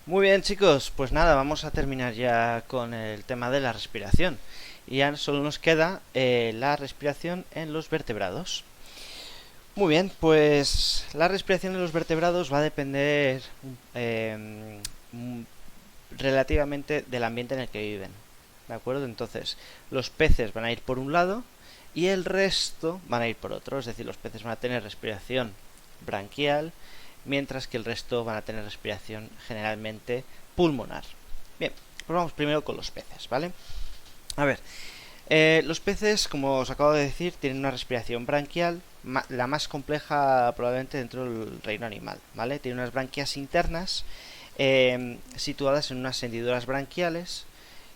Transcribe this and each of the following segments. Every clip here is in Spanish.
Muy bien, chicos, pues nada, vamos a terminar ya con el tema de la respiración. Y ya solo nos queda la respiración en los vertebrados. Muy bien, pues la respiración en los vertebrados va a depender mm, relativamente del ambiente en el que viven. ¿De acuerdo? Entonces, los peces van a ir por un lado y el resto van a ir por otro. Es decir, los peces van a tener respiración branquial, mientras que el resto van a tener respiración generalmente pulmonar. Bien, pues vamos primero con los peces, ¿vale? A ver, los peces, como os acabo de decir, tienen una respiración branquial, la más compleja probablemente dentro del reino animal, ¿vale? Tienen unas branquias internas situadas en unas hendiduras branquiales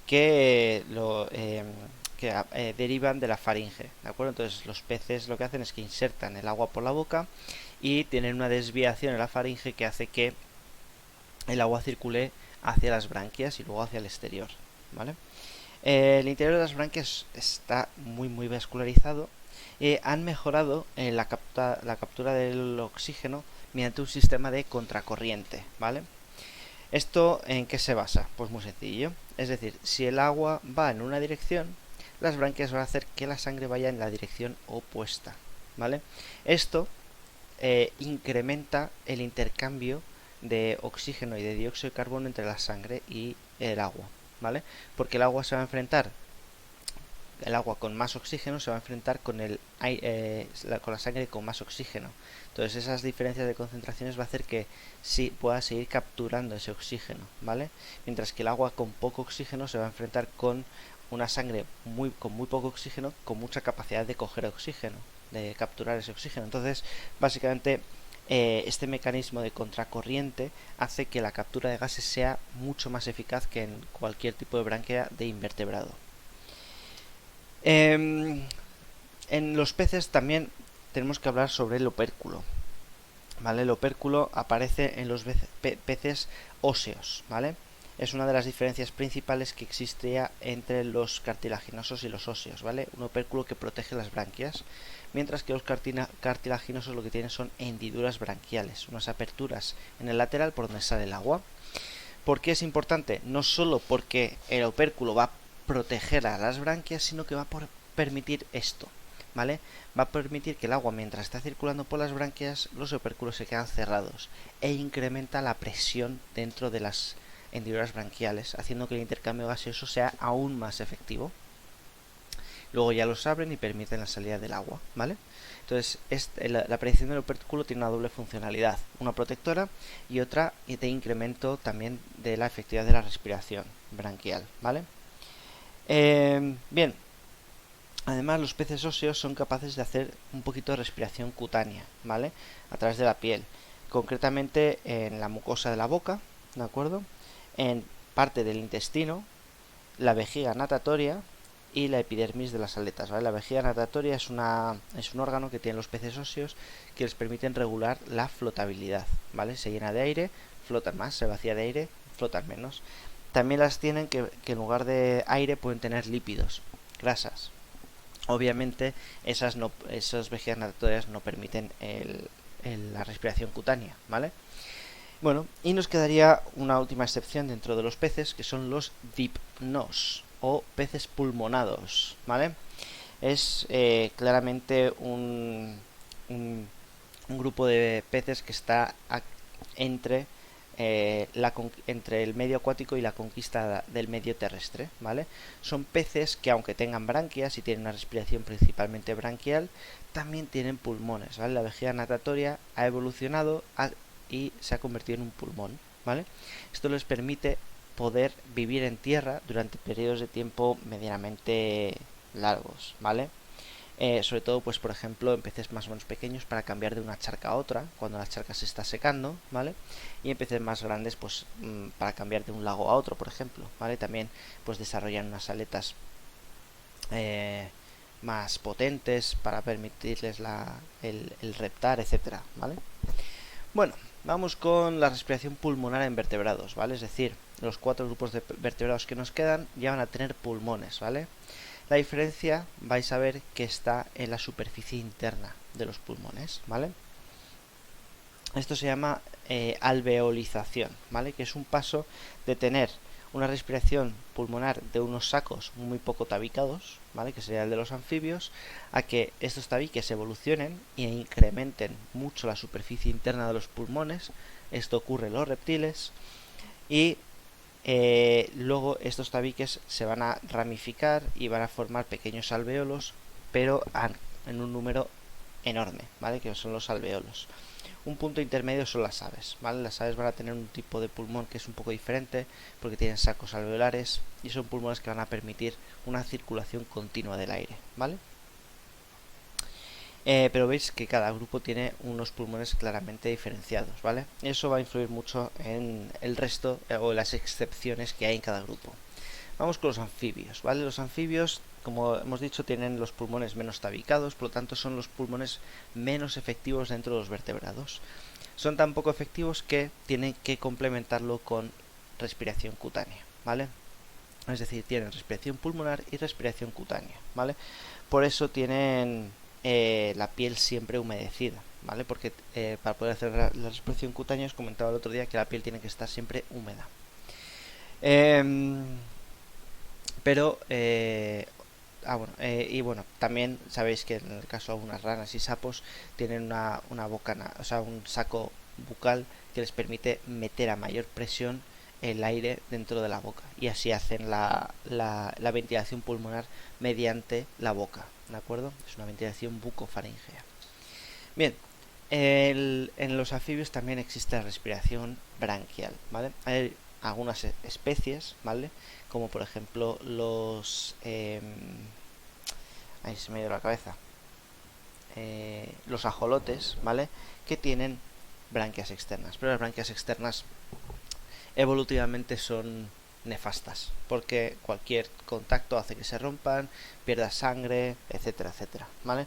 que derivan de la faringe, ¿de acuerdo? Entonces los peces lo que hacen es que insertan el agua por la boca y tienen una desviación en la faringe que hace que el agua circule hacia las branquias y luego hacia el exterior, ¿vale? El interior de las branquias está muy vascularizado y han mejorado la captura del oxígeno mediante un sistema de contracorriente, ¿vale? ¿Esto en qué se basa? Pues muy sencillo. Es decir, si el agua va en una dirección, las branquias van a hacer que la sangre vaya en la dirección opuesta, ¿vale? Esto incrementa el intercambio de oxígeno y de dióxido de carbono entre la sangre y el agua, ¿vale? Porque el agua con más oxígeno se va a enfrentar con con la sangre con más oxígeno. Entonces esas diferencias de concentraciones va a hacer que sí pueda seguir capturando ese oxígeno, ¿vale? Mientras que el agua con poco oxígeno se va a enfrentar con una sangre con muy poco oxígeno, con mucha capacidad de coger oxígeno, de capturar ese oxígeno. Entonces, básicamente, este mecanismo de contracorriente hace que la captura de gases sea mucho más eficaz que en cualquier tipo de branquia de invertebrado. Eh, en los peces también tenemos que hablar sobre el opérculo. ¿Vale? El opérculo aparece en los peces óseos, ¿vale? Es una de las diferencias principales que existía entre los cartilaginosos y los óseos, ¿vale? Un opérculo que protege las branquias, mientras que los cartilaginosos lo que tienen son hendiduras branquiales, unas aperturas en el lateral por donde sale el agua. ¿Por qué es importante? No solo porque el opérculo va a proteger a las branquias, sino que va a permitir esto, ¿vale? Va a permitir que el agua, mientras está circulando por las branquias, los opérculos se quedan cerrados e incrementa la presión dentro de las hendiduras branquiales, haciendo que el intercambio gaseoso sea aún más efectivo. Luego ya los abren y permiten la salida del agua, ¿vale? Entonces, la predicción del opérculo tiene una doble funcionalidad, una protectora y otra de incremento también de la efectividad de la respiración branquial, ¿vale? Bien, además los peces óseos son capaces de hacer un poquito de respiración cutánea, ¿vale? A través de la piel, concretamente en la mucosa de la boca, ¿de acuerdo? En parte del intestino, la vejiga natatoria y la epidermis de las aletas, ¿vale? La vejiga natatoria es un órgano que tienen los peces óseos que les permiten regular la flotabilidad, ¿vale? Se llena de aire, flotan más, se vacía de aire, flotan menos. También las tienen que en lugar de aire pueden tener lípidos, grasas. Obviamente esas vejigas natatorias no permiten la respiración cutánea, ¿vale? Bueno, y nos quedaría una última excepción dentro de los peces, que son los dipnos o peces pulmonados, ¿vale? Es claramente un grupo de peces que está entre, entre el medio acuático y la conquista del medio terrestre, ¿vale? Son peces que aunque tengan branquias y tienen una respiración principalmente branquial, también tienen pulmones, ¿vale? La vejiga natatoria ha evolucionado y se ha convertido en un pulmón, ¿vale? Esto les permite poder vivir en tierra durante periodos de tiempo medianamente largos, ¿vale? Sobre todo, pues por ejemplo, en peces más o menos pequeños para cambiar de una charca a otra cuando la charca se está secando, ¿vale? Y en peces más grandes, pues para cambiar de un lago a otro, por ejemplo, ¿vale? También pues desarrollan unas aletas más potentes para permitirles el reptar, etcétera, ¿vale? Bueno, vamos con la respiración pulmonar en vertebrados, ¿vale? Es decir, los 4 grupos de vertebrados que nos quedan ya van a tener pulmones, ¿vale? La diferencia vais a ver que está en la superficie interna de los pulmones, ¿vale? Esto se llama alveolización, ¿vale? Que es un paso de tener una respiración pulmonar de unos sacos muy poco tabicados, ¿vale? Que sería el de los anfibios, a que estos tabiques evolucionen e incrementen mucho la superficie interna de los pulmones. Esto ocurre en los reptiles y luego estos tabiques se van a ramificar y van a formar pequeños alveolos, pero en un número enorme, ¿vale? Que son los alveolos. Un punto intermedio son las aves, ¿vale? Las aves van a tener un tipo de pulmón que es un poco diferente porque tienen sacos alveolares y son pulmones que van a permitir una circulación continua del aire, ¿vale? Pero veis que cada grupo tiene unos pulmones claramente diferenciados, ¿vale? Eso va a influir mucho en el resto o las excepciones que hay en cada grupo. Vamos con los anfibios, ¿vale? Los anfibios, como hemos dicho, tienen los pulmones menos tabicados, por lo tanto son los pulmones menos efectivos dentro de los vertebrados. Son tan poco efectivos que tienen que complementarlo con respiración cutánea, ¿vale? Es decir, tienen respiración pulmonar y respiración cutánea, ¿vale? Por eso tienen la piel siempre humedecida, ¿vale? Porque para poder hacer la respiración cutánea, os comentaba el otro día que la piel tiene que estar siempre húmeda. Pero y bueno, también sabéis que en el caso de algunas ranas y sapos tienen una boca, o sea, un saco bucal que les permite meter a mayor presión el aire dentro de la boca y así hacen la ventilación pulmonar mediante la boca, ¿de acuerdo? Es una ventilación bucofaringea. Bien, en los anfibios también existe la respiración branquial, ¿vale? Hay algunas especies, ¿vale? Como por ejemplo los... ahí se me dio la cabeza. Los ajolotes, ¿vale? Que tienen branquias externas. Pero las branquias externas evolutivamente son nefastas, porque cualquier contacto hace que se rompan, pierda sangre, etcétera, etcétera, ¿vale?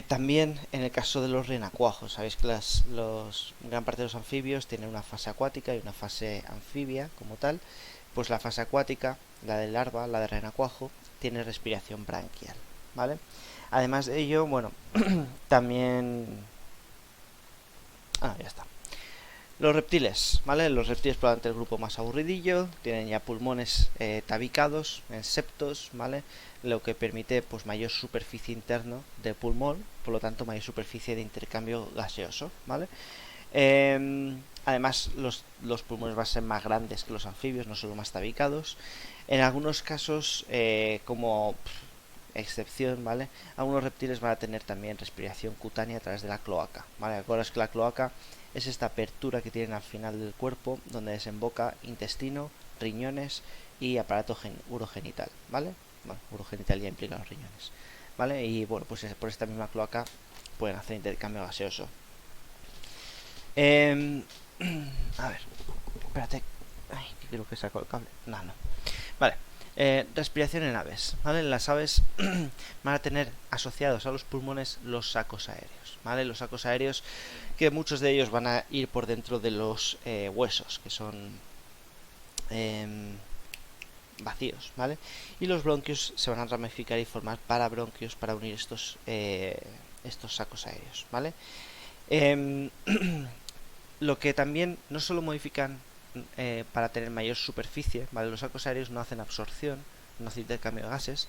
También en el caso de los renacuajos, sabéis que gran parte de los anfibios tienen una fase acuática y una fase anfibia como tal. Pues la fase acuática, la de larva, la de renacuajo, tiene respiración branquial, ¿vale? Además de ello, bueno, también... ya está. Los reptiles, ¿vale? Los reptiles probablemente el grupo más aburridillo, tienen ya pulmones tabicados en septos, ¿vale? Lo que permite pues mayor superficie interna de pulmón, por lo tanto mayor superficie de intercambio gaseoso, ¿vale? Además los pulmones van a ser más grandes que los anfibios, no solo más tabicados. En algunos casos, como excepción, ¿vale? Algunos reptiles van a tener también respiración cutánea a través de la cloaca, ¿vale? Acordaos que la cloaca es esta apertura que tienen al final del cuerpo donde desemboca intestino, riñones y aparato urogenital, ¿vale? Bueno, urogenital ya implica los riñones, ¿vale? Y bueno, pues por esta misma cloaca pueden hacer intercambio gaseoso. A ver, espérate. Ay, que creo que saco el cable. No. Vale. Respiración en aves, ¿vale? Las aves van a tener asociados a los pulmones los sacos aéreos, ¿vale? Los sacos aéreos que muchos de ellos van a ir por dentro de los huesos, que son vacíos, ¿vale? Y los bronquios se van a ramificar y formar parabronquios para unir estos sacos aéreos, ¿vale? Lo que también no solo modifican para tener mayor superficie, ¿vale? Los sacos aéreos no hacen absorción, no hacen intercambio de gases,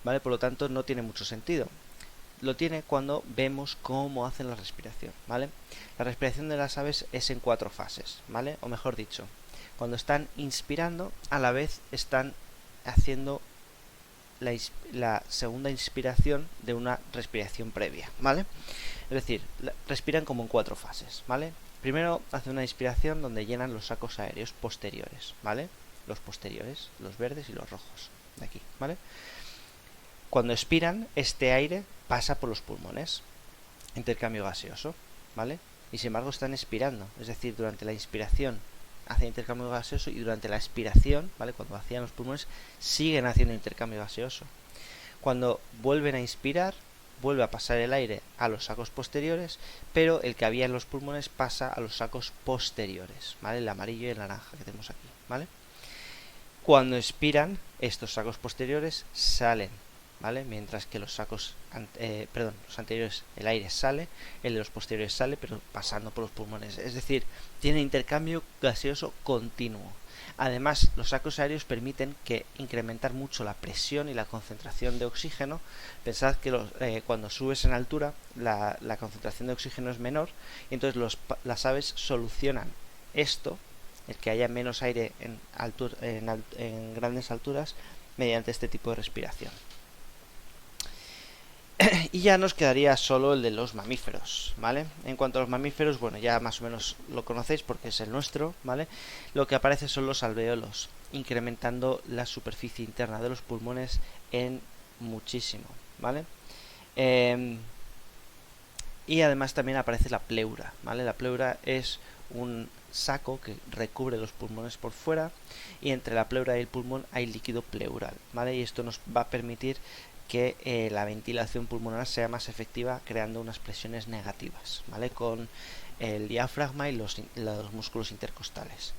¿vale? Por lo tanto no tiene mucho sentido. Lo tiene cuando vemos cómo hacen la respiración, ¿vale? La respiración de las aves es en 4 fases, ¿vale? O mejor dicho, cuando están inspirando, a la vez están haciendo la segunda inspiración de una respiración previa, ¿vale? Es decir, respiran como en 4 fases, ¿vale? Primero hacen una inspiración donde llenan los sacos aéreos posteriores, ¿vale? Los posteriores, los verdes y los rojos, de aquí, ¿vale? Cuando expiran, este aire pasa por los pulmones, intercambio gaseoso, ¿vale? Y sin embargo están expirando, es decir, durante la inspiración hacen intercambio gaseoso y durante la expiración, ¿vale? Cuando vacían los pulmones, siguen haciendo intercambio gaseoso. Cuando vuelven a inspirar, vuelve a pasar el aire a los sacos posteriores, pero el que había en los pulmones pasa a los sacos posteriores, ¿vale? El amarillo y el naranja que tenemos aquí, ¿vale? Cuando expiran, estos sacos posteriores salen, ¿vale? Mientras que los sacos, los anteriores, el aire sale, el de los posteriores sale, pero pasando por los pulmones. Es decir, tiene intercambio gaseoso continuo. Además, los sacos aéreos permiten incrementar mucho la presión y la concentración de oxígeno. Pensad que cuando subes en altura, la concentración de oxígeno es menor, y entonces las aves solucionan esto, el que haya menos aire en grandes alturas, mediante este tipo de respiración. Y ya nos quedaría solo el de los mamíferos, ¿vale? En cuanto a los mamíferos, bueno, ya más o menos lo conocéis porque es el nuestro, ¿vale? Lo que aparece son los alveolos, incrementando la superficie interna de los pulmones en muchísimo, ¿vale? Y además también aparece la pleura, ¿vale? La pleura es un saco que recubre los pulmones por fuera, y entre la pleura y el pulmón hay líquido pleural, ¿vale? Y esto nos va a permitir que la ventilación pulmonar sea más efectiva, creando unas presiones negativas, ¿vale? Con el diafragma y los músculos intercostales.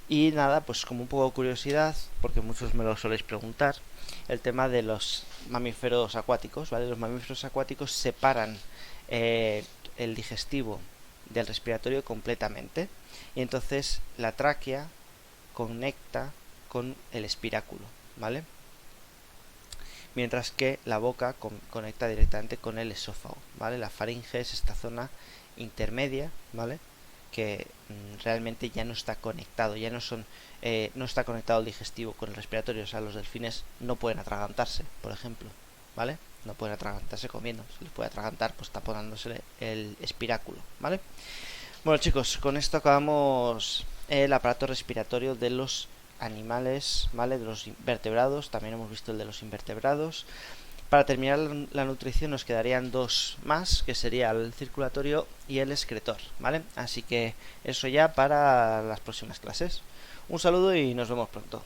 Y nada, pues como un poco de curiosidad, porque muchos me lo soléis preguntar, el tema de los mamíferos acuáticos, ¿vale? Los mamíferos acuáticos separan el digestivo del respiratorio completamente, y entonces la tráquea conecta con el espiráculo, ¿vale? Mientras que la boca conecta directamente con el esófago, ¿vale? La faringe es esta zona intermedia, ¿vale? Que realmente ya no está conectado, no está conectado el digestivo con el respiratorio. O sea, los delfines no pueden atragantarse, por ejemplo, ¿vale? No pueden atragantarse comiendo, se les puede atragantar pues taponándose el espiráculo, ¿vale? Bueno, chicos, con esto acabamos el aparato respiratorio de los animales, ¿vale? De los vertebrados. También hemos visto el de los invertebrados. Para terminar la nutrición nos quedarían dos más, que sería el circulatorio y el excretor, ¿vale? Así que eso ya para las próximas clases. Un saludo y nos vemos pronto.